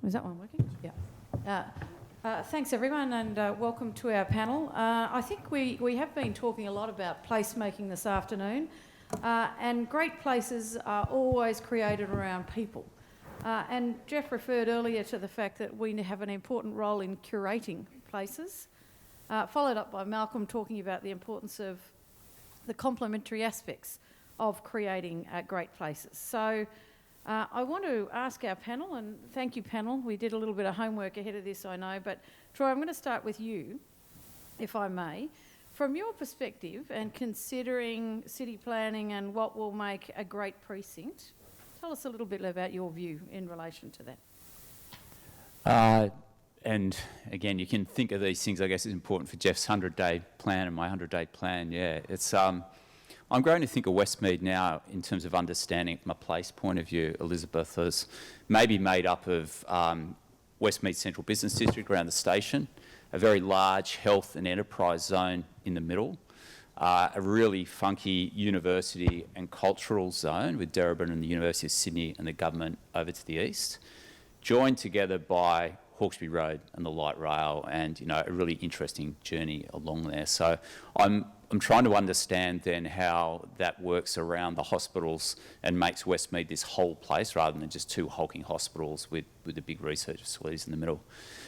Is that one working? Yeah. Thanks everyone, and welcome to our panel. I think we have been talking a lot about placemaking this afternoon, and great places are always created around people. And Jeff referred earlier to the fact that we have an important role in curating places, followed up by Malcolm talking about the importance of the complementary aspects of creating great places. So I want to ask our panel, and thank you panel, we did a little bit of homework ahead of this I know, but Troy, I'm going to start with you, if I may. From your perspective and considering city planning and what will make a great precinct, tell us a little bit about your view in relation to that. And again, you can think of these things, I guess, is important for Jeff's 100-day plan and my 100-day plan. Yeah, it's I'm growing to think of Westmead now in terms of understanding from a place point of view, Elizabeth, as maybe made up of Westmead Central Business District around the station, a very large health and enterprise zone in the middle, a really funky university and cultural zone with Deerubbin and the University of Sydney and the government over to the east, joined together by Hawkesbury Road and the light rail, and a really interesting journey along there. So I'm trying to understand then how that works around the hospitals and makes Westmead this whole place rather than just two hulking hospitals with the big research facilities in the middle.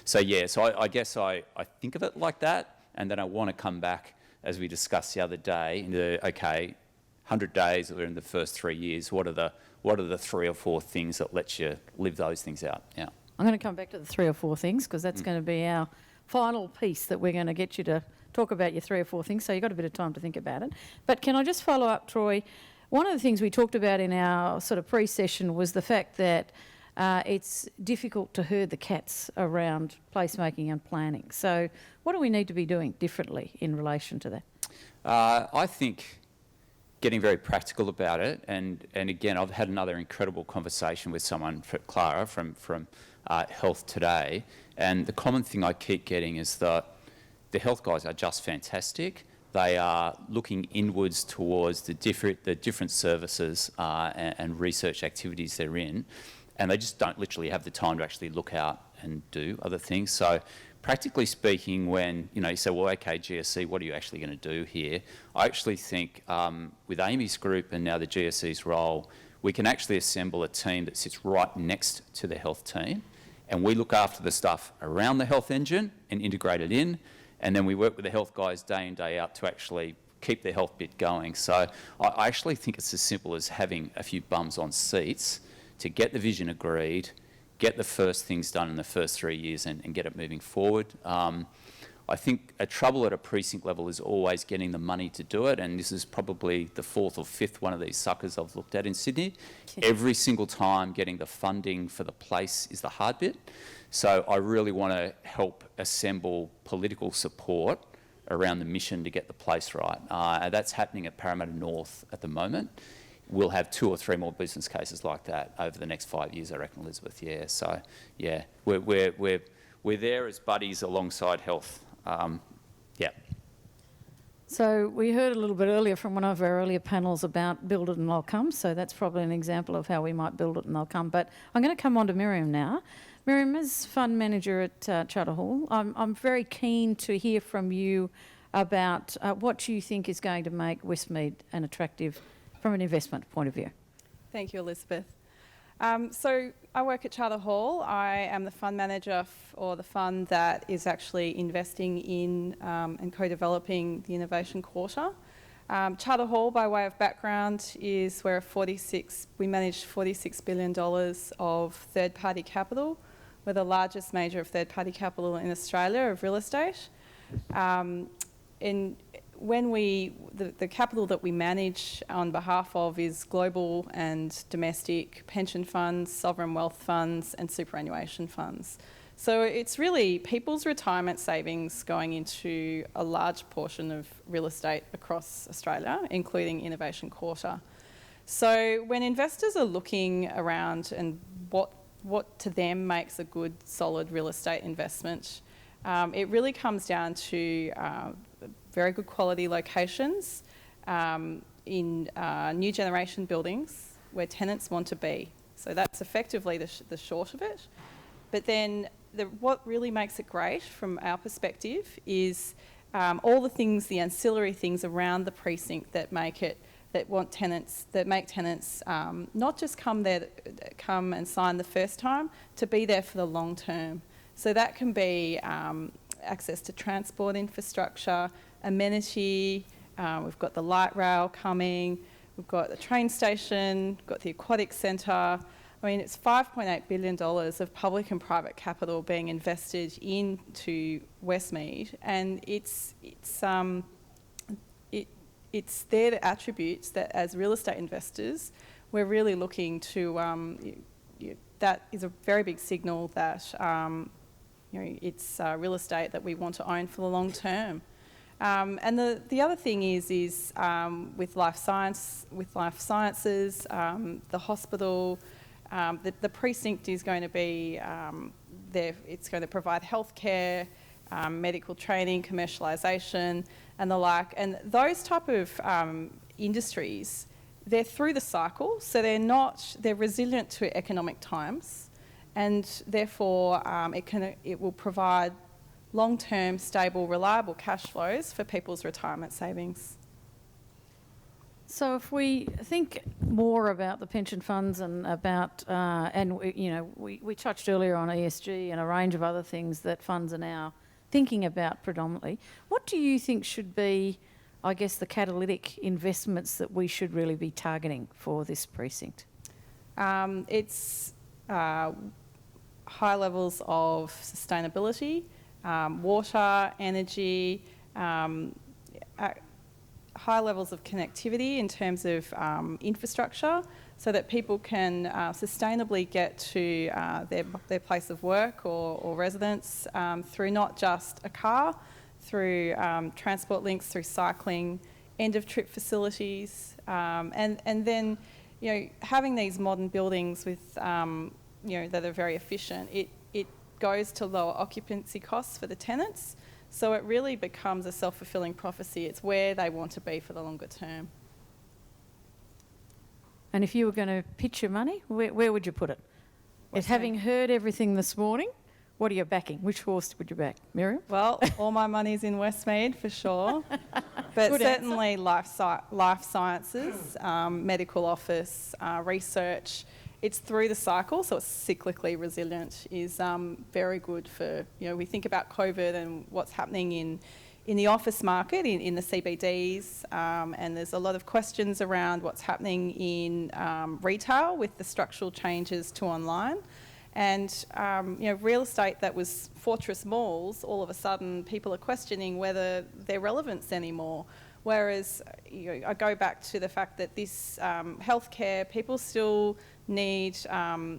So yeah, so I guess I think of it like that, and then I want to come back, as we discussed the other day, into, okay, 100 days or in the first 3 years, what are the 3 or 4 things that let you live those things out? Yeah. I'm going to come back to the 3 or 4 things because that's going to be our final piece that we're going to get you to talk about your 3 or 4 things, so you've got a bit of time to think about it. But can I just follow up, Troy? One of the things we talked about in our sort of pre-session was the fact that it's difficult to herd the cats around placemaking and planning. So what do we need to be doing differently in relation to that? I think getting very practical about it, and again, I've had another incredible conversation with someone, Clara, from Health Today, and the common thing I keep getting is that the health guys are just fantastic. They are looking inwards towards the different services and research activities they're in, and they just don't literally have the time to actually look out and do other things. So practically speaking, when you say, well, okay, GSC, what are you actually going to do here? I actually think with Amy's group and now the GSC's role, we can actually assemble a team that sits right next to the health team, and we look after the stuff around the health engine and integrate it in, and then we work with the health guys day in, day out to actually keep the health bit going. So I actually think it's as simple as having a few bums on seats to get the vision agreed, get the first things done in the first 3 years and get it moving forward. I think a trouble at a precinct level is always getting the money to do it, and this is probably the 4th or 5th one of these suckers I've looked at in Sydney. Every single time getting the funding for the place is the hard bit. So I really want to help assemble political support around the mission to get the place right. And that's happening at Parramatta North at the moment. We'll have 2 or 3 more business cases like that over the next 5 years, I reckon, Elizabeth. Yeah, so yeah, we're there as buddies alongside health. Yeah. So we heard a little bit earlier from one of our earlier panels about build it and they'll come, so that's probably an example of how we might build it and they'll come. But I'm going to come on to Miriam now. Miriam, as fund manager at Charter Hall, I'm very keen to hear from you about what you think is going to make Westmead an attractive from an investment point of view. Thank you, Elizabeth. So I work at Charter Hall. I am the fund manager or the fund that is actually investing in and co-developing the Innovation Quarter. Charter Hall, by way of background, is where we manage $46 billion of third-party capital. We're the largest major of third-party capital in Australia of real estate. The capital that we manage on behalf of is global and domestic pension funds, sovereign wealth funds and superannuation funds. So it's really people's retirement savings going into a large portion of real estate across Australia, including Innovation Quarter. So when investors are looking around and what to them makes a good, solid real estate investment, it really comes down to very good quality locations in new generation buildings where tenants want to be. So that's effectively the short of it. But then what really makes it great from our perspective is all the things, the ancillary things around the precinct that make tenants not just come and sign the first time, to be there for the long term. So that can be access to transport infrastructure, amenity. We've got the light rail coming. We've got the train station. We've got the aquatic centre. I mean, it's $5.8 billion of public and private capital being invested into Westmead, and it's there the attributes that, as real estate investors, we're really looking to. That is a very big signal that it's real estate that we want to own for the long term. And the other thing is with life sciences, the hospital. The precinct is going to be there. It's going to provide healthcare, medical training, commercialisation, and the like. And those type of industries, they're through the cycle, so they're resilient to economic times, and therefore it will provide long-term, stable, reliable cash flows for people's retirement savings. So if we think more about the pension funds and about, we touched earlier on ESG and a range of other things that funds are now thinking about predominantly, what do you think should be, I guess, the catalytic investments that we should really be targeting for this precinct? It's high levels of sustainability, water, energy, high levels of connectivity in terms of infrastructure, so that people can sustainably get to their place of work or residence through not just a car, through transport links, through cycling, end-of-trip facilities, and then having these modern buildings with that are very efficient. It goes to lower occupancy costs for the tenants. So it really becomes a self-fulfilling prophecy. It's where they want to be for the longer term. And if you were going to pitch your money, where would you put it? Having heard everything this morning, what are you backing? Which horse would you back? Miriam? Well, all my money's in Westmead for sure. But Good certainly life sciences, medical office, research. It's through the cycle, so it's cyclically resilient, is very good for, we think about COVID and what's happening in the office market, in the CBDs, and there's a lot of questions around what's happening in retail with the structural changes to online. And, real estate that was fortress malls, all of a sudden people are questioning whether they're relevant anymore. Whereas, I go back to the fact that this healthcare, people still need,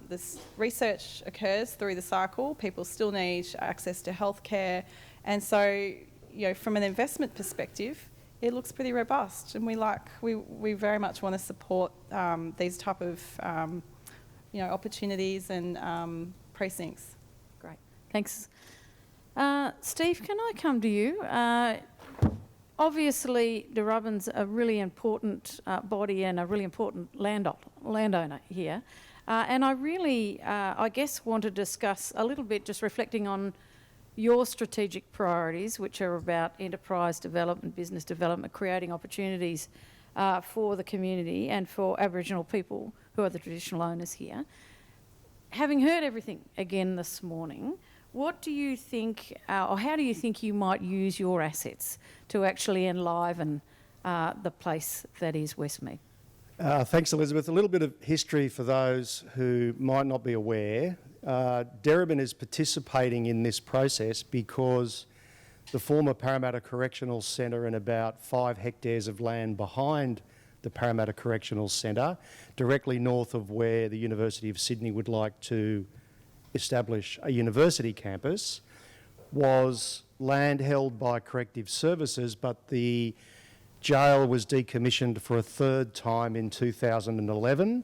this research occurs through the cycle, people still need access to healthcare. And so, from an investment perspective, it looks pretty robust. And we very much want to support these type of, opportunities and precincts. Great, thanks. Steve, can I come to you? Obviously, Deerubbin's a really important body and a really important landowner here. And I really, I guess, want to discuss a little bit, just reflecting on your strategic priorities, which are about enterprise development, business development, creating opportunities for the community and for Aboriginal people who are the traditional owners here. Having heard everything again this morning, what do you think, or how do you think you might use your assets to actually enliven the place that is Westmead? Thanks, Elizabeth. A little bit of history for those who might not be aware. Deerubbin is participating in this process because the former Parramatta Correctional Centre and about 5 hectares of land behind the Parramatta Correctional Centre, directly north of where the University of Sydney would like to establish a university campus, was land held by Corrective Services, but the jail was decommissioned for a third time in 2011,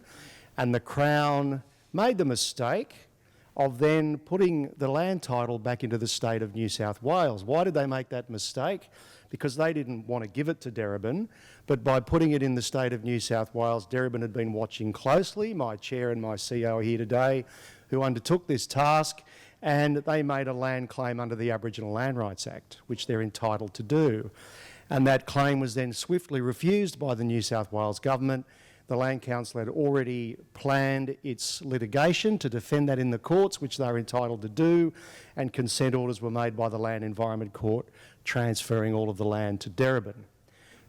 and the Crown made the mistake of then putting the land title back into the state of New South Wales. Why did they make that mistake? Because they didn't want to give it to Deerubbin, but by putting it in the state of New South Wales, Deerubbin had been watching closely. My chair and my CEO are here today. who undertook this task, and they made a land claim under the Aboriginal Land Rights Act, which they're entitled to do. And that claim was then swiftly refused by the New South Wales government. The Land Council had already planned its litigation to defend that in the courts, which they were entitled to do, and consent orders were made by the Land Environment Court, transferring all of the land to Deerubbin.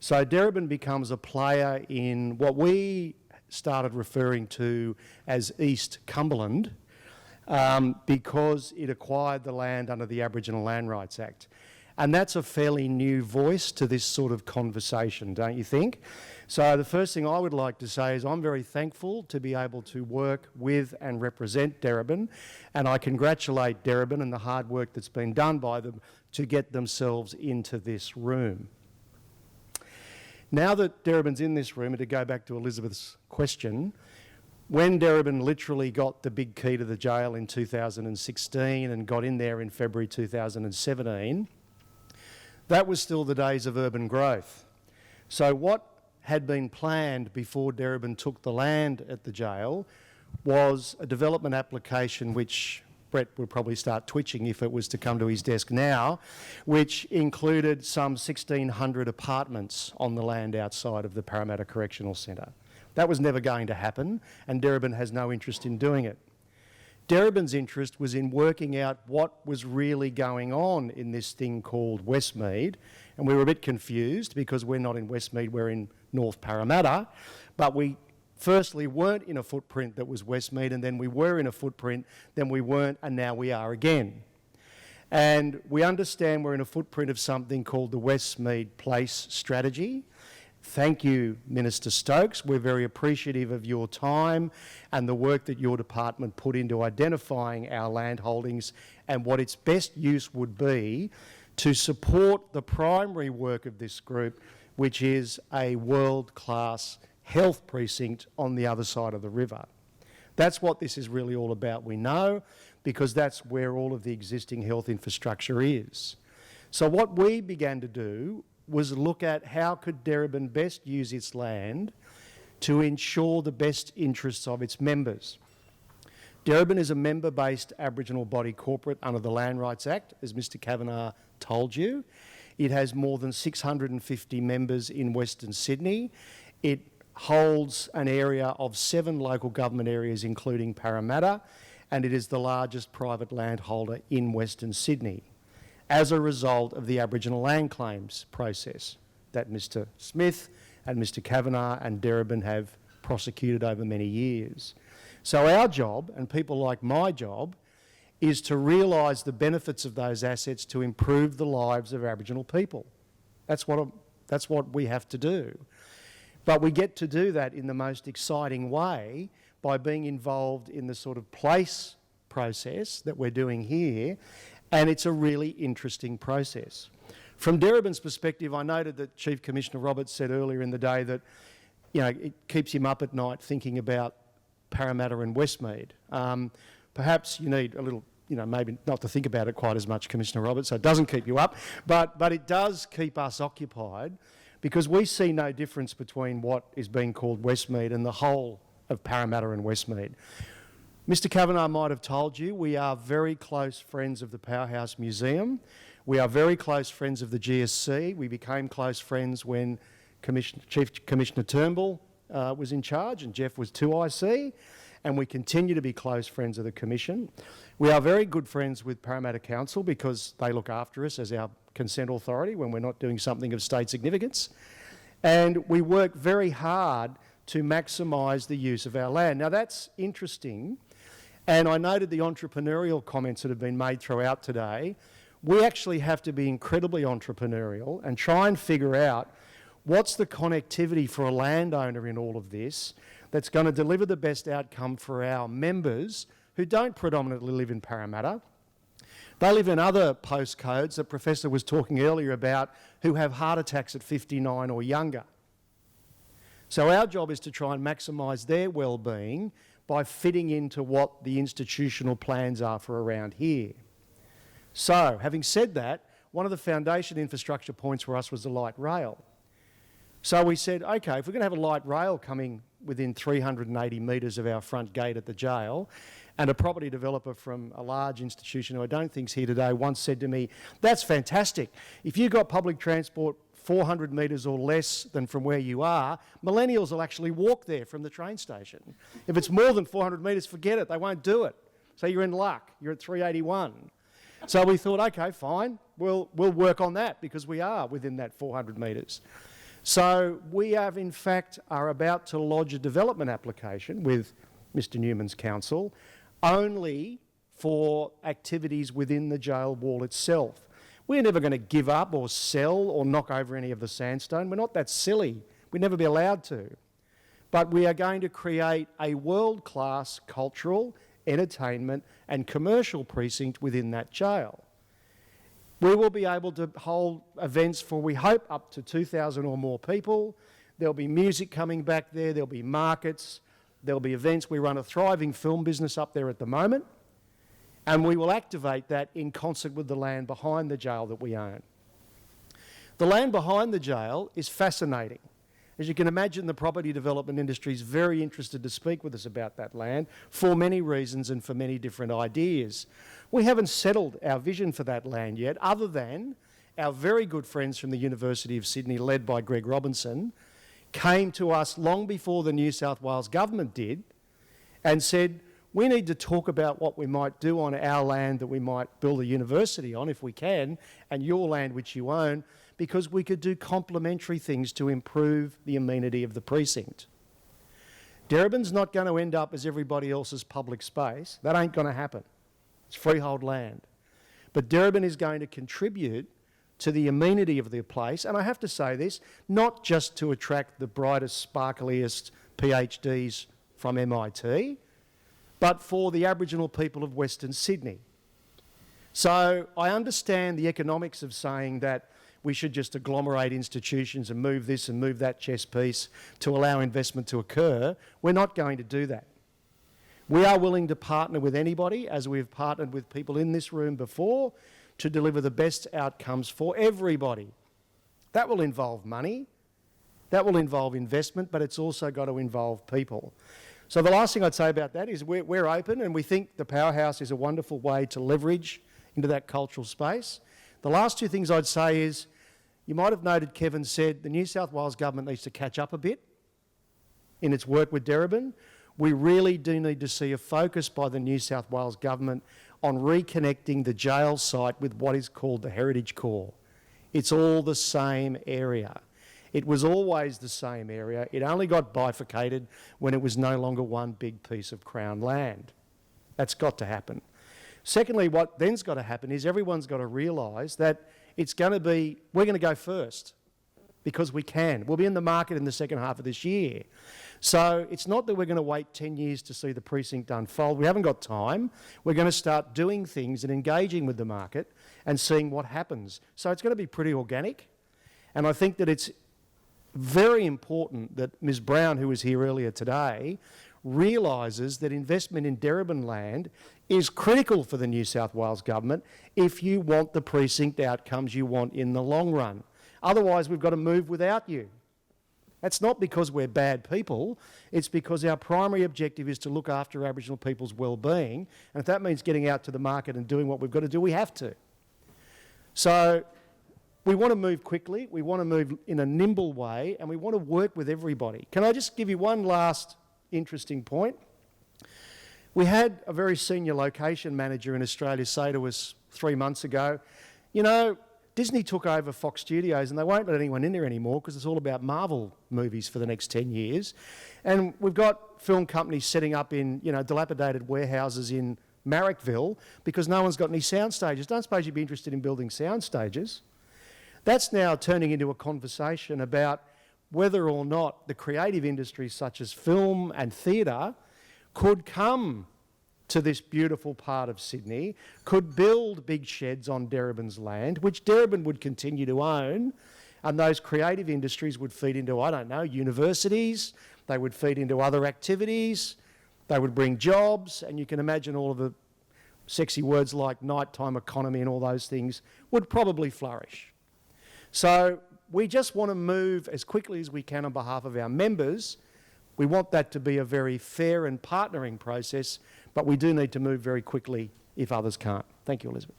So Deerubbin becomes a player in what we started referring to as East Cumberland, because it acquired the land under the Aboriginal Land Rights Act. And that's a fairly new voice to this sort of conversation, don't you think? So the first thing I would like to say is I'm very thankful to be able to work with and represent Deerubbin, and I congratulate Deerubbin and the hard work that's been done by them to get themselves into this room. Now that Deerubbin's in this room, and to go back to Elizabeth's question, when Deerubbin literally got the big key to the jail in 2016 and got in there in February 2017, that was still the days of urban growth. So what had been planned before Deerubbin took the land at the jail was a development application which Brett would probably start twitching if it was to come to his desk now, which included some 1,600 apartments on the land outside of the Parramatta Correctional Centre. That was never going to happen, and Deerubbin has no interest in doing it. Deerubbin's interest was in working out what was really going on in this thing called Westmead, and we were a bit confused because we're not in Westmead, we're in North Parramatta, but we firstly weren't in a footprint that was Westmead, and then we were in a footprint, then we weren't, and now we are again. And we understand we're in a footprint of something called the Westmead Place Strategy. Thank you, Minister Stokes. We're very appreciative of your time and the work that your department put into identifying our land holdings and what its best use would be to support the primary work of this group, which is a world-class health precinct on the other side of the river. That's what this is really all about, we know, because that's where all of the existing health infrastructure is. So what we began to do was look at how could Deerubbin best use its land to ensure the best interests of its members. Deerubbin is a member-based Aboriginal body corporate under the Land Rights Act, as Mr Kavanagh told you. It has more than 650 members in Western Sydney. It holds an area of 7 local government areas, including Parramatta, and it is the largest private landholder in Western Sydney, as a result of the Aboriginal land claims process that Mr Smith and Mr Kavanagh and Deerubbin have prosecuted over many years. So our job, and people like my job, is to realise the benefits of those assets to improve the lives of Aboriginal people. That's what we have to do. But we get to do that in the most exciting way by being involved in the sort of place process that we're doing here, and it's a really interesting process. From Deerubbin's perspective, I noted that Chief Commissioner Roberts said earlier in the day that, you know, it keeps him up at night thinking about Parramatta and Westmead. Perhaps you need a little, you know, maybe not to think about it quite as much, Commissioner Roberts, so it doesn't keep you up, but it does keep us occupied, because we see no difference between what is being called Westmead and the whole of Parramatta and Westmead. Mr Kavanagh might have told you we are very close friends of the Powerhouse Museum. We are very close friends of the GSC. We became close friends when Chief Commissioner Turnbull was in charge and Jeff was 2IC, and we continue to be close friends of the Commission. We are very good friends with Parramatta Council because they look after us as our consent authority when we're not doing something of state significance. And we work very hard to maximise the use of our land. Now that's interesting, and I noted the entrepreneurial comments that have been made throughout today. We actually have to be incredibly entrepreneurial and try and figure out what's the connectivity for a landowner in all of this that's going to deliver the best outcome for our members who don't predominantly live in Parramatta. They live in other postcodes that Professor was talking earlier about, who have heart attacks at 59 or younger. So our job is to try and maximise their well-being by fitting into what the institutional plans are for around here. So, having said that, one of the foundation infrastructure points for us was the light rail. So we said, okay, if we're going to have a light rail coming within 380 metres of our front gate at the jail, and a property developer from a large institution who I don't think's here today once said to me, that's fantastic. If you've got public transport 400 metres or less than from where you are, millennials will actually walk there from the train station. If it's more than 400 metres, forget it, they won't do it. So you're in luck, you're at 381. So we thought, okay, fine, we'll work on that because we are within that 400 metres. So we have, in fact, are about to lodge a development application with Mr Newman's council only for activities within the jail wall itself. We're never going to give up or sell or knock over any of the sandstone. We're not that silly. We'd never be allowed to. But we are going to create a world-class cultural, entertainment and commercial precinct within that jail. We will be able to hold events for, we hope, up to 2,000 or more people. There'll be music coming back there. There'll be markets. There'll be events. We run a thriving film business up there at the moment. And we will activate that in concert with the land behind the jail that we own. The land behind the jail is fascinating. As you can imagine, the property development industry is very interested to speak with us about that land for many reasons and for many different ideas. We haven't settled our vision for that land yet, other than our very good friends from the University of Sydney, led by Greg Robinson, came to us long before the New South Wales government did and said, we need to talk about what we might do on our land that we might build a university on if we can, and your land which you own, because we could do complementary things to improve the amenity of the precinct. Deerubbin's not going to end up as everybody else's public space. That ain't going to happen. It's freehold land. But Deerubbin is going to contribute to the amenity of the place, and I have to say this, not just to attract the brightest, sparkliest PhDs from MIT, but for the Aboriginal people of Western Sydney. So I understand the economics of saying that we should just agglomerate institutions and move this and move that chess piece to allow investment to occur. We're not going to do that. We are willing to partner with anybody, as we've partnered with people in this room before, to deliver the best outcomes for everybody. That will involve money, that will involve investment, but it's also got to involve people. So the last thing I'd say about that is we're open, and we think the powerhouse is a wonderful way to leverage into that cultural space. The last two things I'd say is, you might have noted Kevin said the New South Wales government needs to catch up a bit in its work with Deerubbin. We really do need to see a focus by the New South Wales government on reconnecting the jail site with what is called the heritage core. It's all the same area. It was always the same area. It only got bifurcated when it was no longer one big piece of Crown land. That's got to happen. Secondly, what then's got to happen is everyone's got to realise that it's going to be, we're going to go first because we can. We'll be in the market in the second half of this year. So it's not that we're going to wait 10 years to see the precinct unfold. We haven't got time. We're going to start doing things and engaging with the market and seeing what happens. So it's going to be pretty organic. And I think that it's very important that Ms Brown, who was here earlier today, realises that investment in Deerubbin land is critical for the New South Wales government if you want the precinct outcomes you want in the long run. Otherwise, we've got to move without you. That's not because we're bad people, it's because our primary objective is to look after Aboriginal people's well-being, and if that means getting out to the market and doing what we've got to do, we have to. So we want to move quickly, we want to move in a nimble way, and we want to work with everybody. Can I just give you one last interesting point? We had a very senior location manager in Australia say to us 3 months ago, you know, Disney took over Fox Studios and they won't let anyone in there anymore because it's all about Marvel movies for the next 10 years. And we've got film companies setting up in, you know, dilapidated warehouses in Marrickville because no one's got any sound stages. Don't suppose you'd be interested in building sound stages. That's now turning into a conversation about whether or not the creative industries such as film and theatre could come to this beautiful part of Sydney, could build big sheds on Deerubbin's land, which Deerubbin would continue to own, and those creative industries would feed into, I don't know, universities, they would feed into other activities, they would bring jobs, and you can imagine all of the sexy words like nighttime economy and all those things would probably flourish. So we just want to move as quickly as we can on behalf of our members. We want that to be a very fair and partnering process, but we do need to move very quickly if others can't. Thank you, Elizabeth.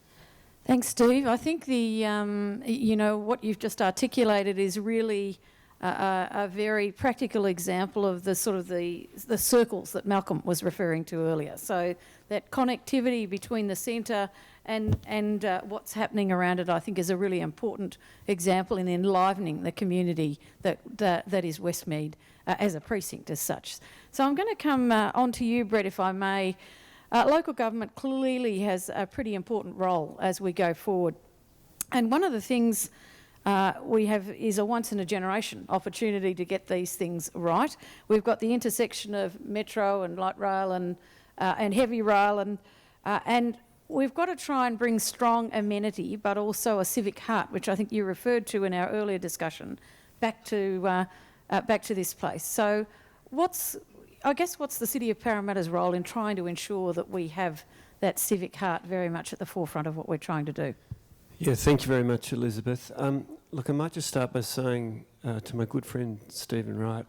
Thanks, Steve. I think what you've just articulated is really a very practical example of the sort of the circles that Malcolm was referring to earlier. So that connectivity between the centre and what's happening around it, I think, is a really important example in enlivening the community that is Westmead as a precinct as such. So I'm going to come on to you, Brett, if I may. Local government clearly has a pretty important role as we go forward. And one of the things we have is a once-in-a-generation opportunity to get these things right. We've got the intersection of metro and light rail and heavy rail, and we've got to try and bring strong amenity, but also a civic heart, which I think you referred to in our earlier discussion, back to this place. So, what's the City of Parramatta's role in trying to ensure that we have that civic heart very much at the forefront of what we're trying to do? Yeah, thank you very much, Elizabeth. Look, I might just start by saying to my good friend Stephen Wright,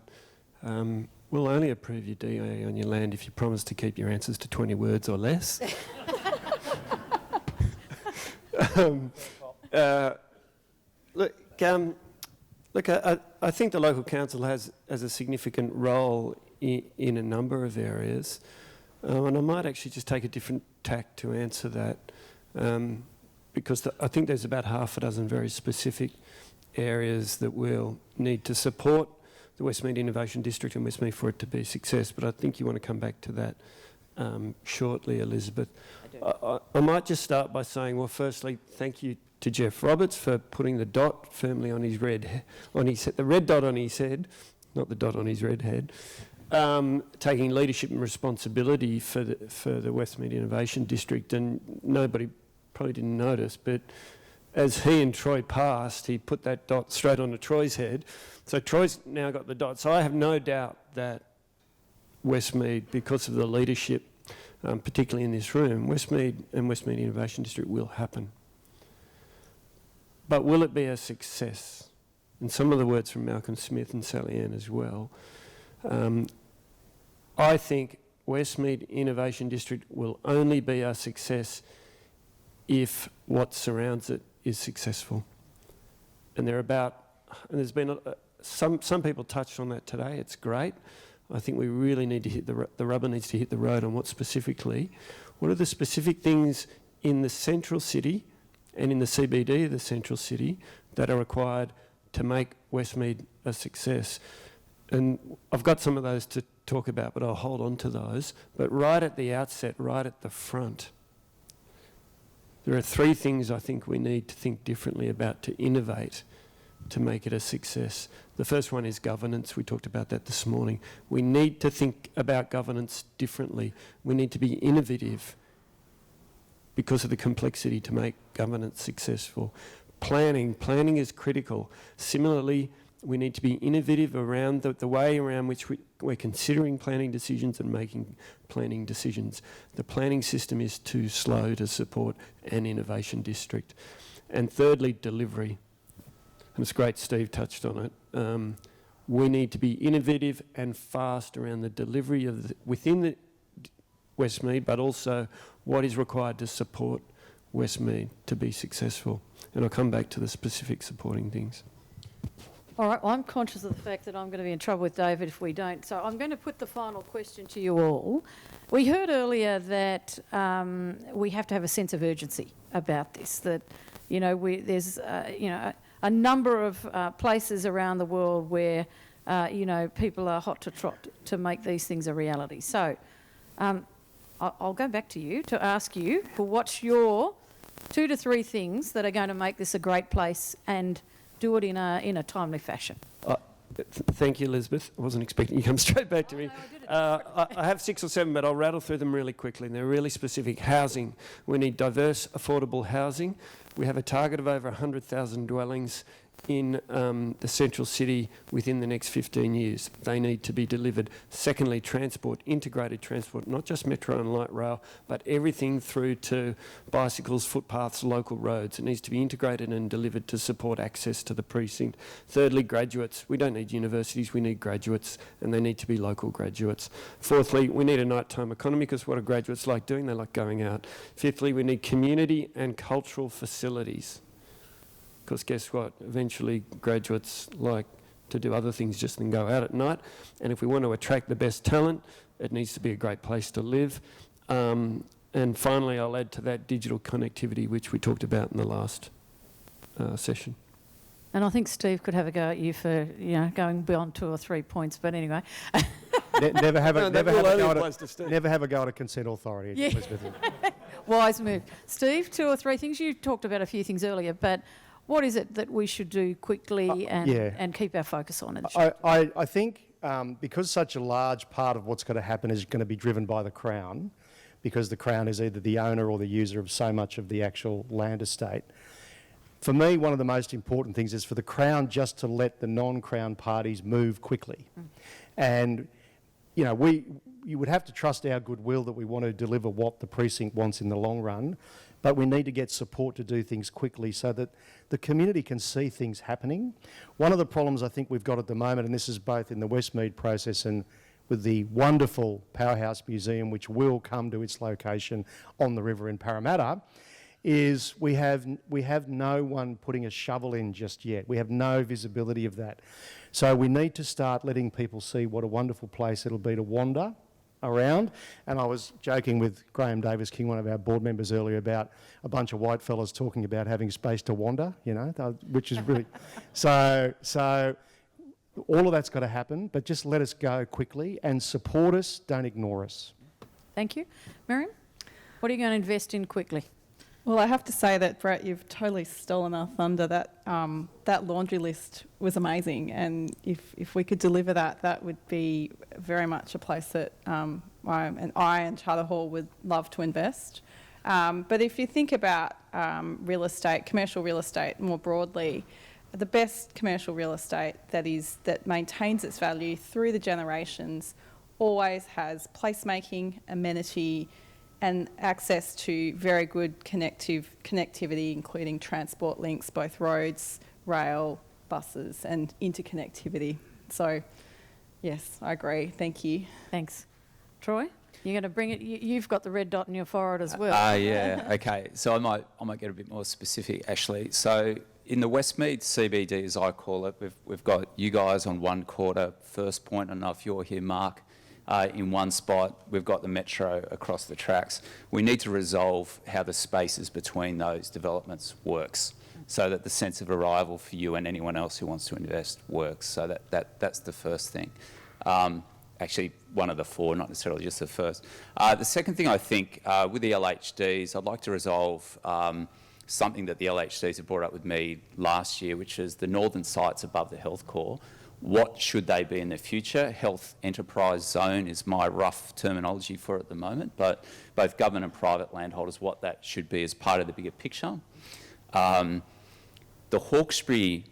we'll only approve your DA on your land if you promise to keep your answers to 20 words or less. I think the local council has a significant role in a number of areas, and I might actually just take a different tack to answer that, because I think there's about half a dozen very specific areas that we'll need to support the Westmead Innovation District and Westmead for it to be a success, but I think you want to come back to that shortly, Elizabeth. I might just start by saying, well, firstly, thank you to Jeff Roberts for putting the dot firmly on his the red dot on his head, not the dot on his red head, taking leadership and responsibility for the Westmead Innovation District, and nobody probably didn't notice, but as he and Troy passed, he put that dot straight onto Troy's head. So Troy's now got the dot. So I have no doubt that Westmead, because of the leadership, particularly in this room, Westmead and Westmead Innovation District will happen. But will it be a success? And some of the words from Malcolm Smith and Sally Ann as well. I think Westmead Innovation District will only be a success if what surrounds it is successful. And there's been some people touched on that today. It's great. I think we really need to hit the rubber needs to hit the road on what are the specific things in the central city and in the CBD of the central city that are required to make Westmead a success. And I've got some of those to talk about, but I'll hold on to those. But right at the outset, right at the front, there are three things I think we need to think differently about to innovate to make it a success. The first one is governance. We talked about that this morning. We need to think about governance differently. We need to be innovative because of the complexity to make governance successful. Planning is critical. Similarly, we need to be innovative around the way around which we're considering planning decisions and making planning decisions. The planning system is too slow to support an innovation district. And thirdly, delivery. And it's great Steve touched on it. We need to be innovative and fast around the delivery of within the Westmead, but also what is required to support Westmead to be successful. And I'll come back to the specific supporting things. All right, well, I'm conscious of the fact that I'm going to be in trouble with David if we don't. So I'm going to put the final question to you all. We heard earlier that we have to have a sense of urgency about this, that, there's, a number of places around the world where, people are hot to trot to make these things a reality. So I'll go back to you to ask you for what's your 2 to 3 things that are going to make this a great place and do it in a timely fashion. Thank you, Elizabeth. I wasn't expecting you to come straight back to me. I have 6 or 7, but I'll rattle through them really quickly. And they're really specific. Housing. We need diverse, affordable housing. We have a target of over 100,000 dwellings in the central city within the next 15 years. They need to be delivered. Secondly, transport, integrated transport, not just metro and light rail, but everything through to bicycles, footpaths, local roads. It needs to be integrated and delivered to support access to the precinct. Thirdly, graduates. We don't need universities, we need graduates, and they need to be local graduates. Fourthly, we need a nighttime economy, because what do graduates like doing? They like going out. Fifthly, we need community and cultural facilities. Because guess what? Eventually graduates like to do other things just than go out at night. And if we want to attract the best talent, it needs to be a great place to live. And finally, I'll add to that digital connectivity, which we talked about in the last session. And I think Steve could have a go at you for, going beyond 2 or 3 points. But anyway. Never have a go at a consent authority. Yeah. Wise move. Steve, 2 or 3 things. You talked about a few things earlier, but what is it that we should do quickly and keep our focus on? I think because such a large part of what's going to happen is going to be driven by the Crown, because the Crown is either the owner or the user of so much of the actual land estate. For me, one of the most important things is for the Crown just to let the non-Crown parties move quickly. And, you would have to trust our goodwill that we want to deliver what the precinct wants in the long run, but we need to get support to do things quickly so that the community can see things happening. One of the problems I think we've got at the moment, and this is both in the Westmead process and with the wonderful Powerhouse Museum, which will come to its location on the river in Parramatta, is we have no one putting a shovel in just yet. We have no visibility of that. So we need to start letting people see what a wonderful place it'll be to wander around. And I was joking with Graham Davis-King, one of our board members earlier, about a bunch of white fellas talking about having space to wander, which is really... So all of that's got to happen, but just let us go quickly and support us, don't ignore us. Thank you. Miriam, what are you going to invest in quickly? Well, I have to say that, Brett, you've totally stolen our thunder. That laundry list was amazing, and if we could deliver that, that would be very much a place that I and Charter Hall would love to invest. But if you think about real estate, commercial real estate more broadly, the best commercial real estate that maintains its value through the generations always has placemaking, amenity, and access to very good connectivity, including transport links, both roads, rail, buses, and interconnectivity. So, yes, I agree. Thank you. Thanks. Troy, you're going to bring it. You've got the red dot in your forehead as well. Yeah. Okay. So I might get a bit more specific, actually. So in the Westmead CBD, as I call it, we've got you guys on one quarter, First Point. I don't know if you're here, Mark. In one spot, we've got the metro across the tracks. We need to resolve how the spaces between those developments works so that the sense of arrival for you and anyone else who wants to invest works. So that's the first thing. Actually, one of the 4, not necessarily just the first. The second thing I think with the LHDs, I'd like to resolve something that the LHDs have brought up with me last year, which is the northern sites above the health core. What should they be in the future? Health enterprise zone is my rough terminology for it at the moment, but both government and private landholders, what that should be as part of the bigger picture. The Hawkesbury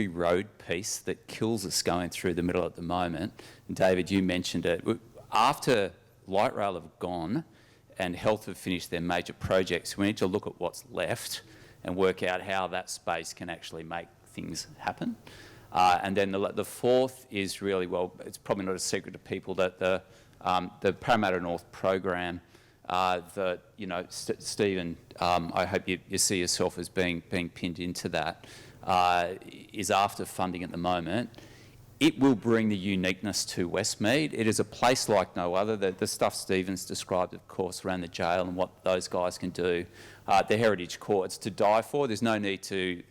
Road piece that kills us going through the middle at the moment, and David, you mentioned it, after light rail have gone and health have finished their major projects, we need to look at what's left and work out how that space can actually make things happen. And then the fourth is really, well, it's probably not a secret to people that the Parramatta North program that, Stephen, I hope you see yourself as being pinned into that, is after funding at the moment. It will bring the uniqueness to Westmead. It is a place like no other. The stuff Stephen's described, of course, around the jail and what those guys can do. The Heritage Court's to die for. There's no need to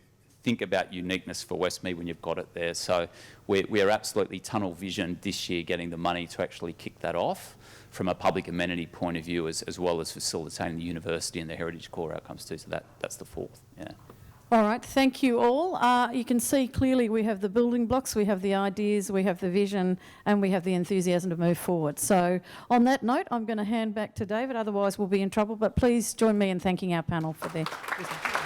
think about uniqueness for Westmead when you've got it there. So we are absolutely tunnel vision this year getting the money to actually kick that off from a public amenity point of view as well as facilitating the university and the Heritage Core outcomes too. So that's the fourth, yeah. All right, thank you all. You can see clearly we have the building blocks, we have the ideas, we have the vision, and we have the enthusiasm to move forward. So on that note, I'm going to hand back to David, otherwise we'll be in trouble, but please join me in thanking our panel for their business.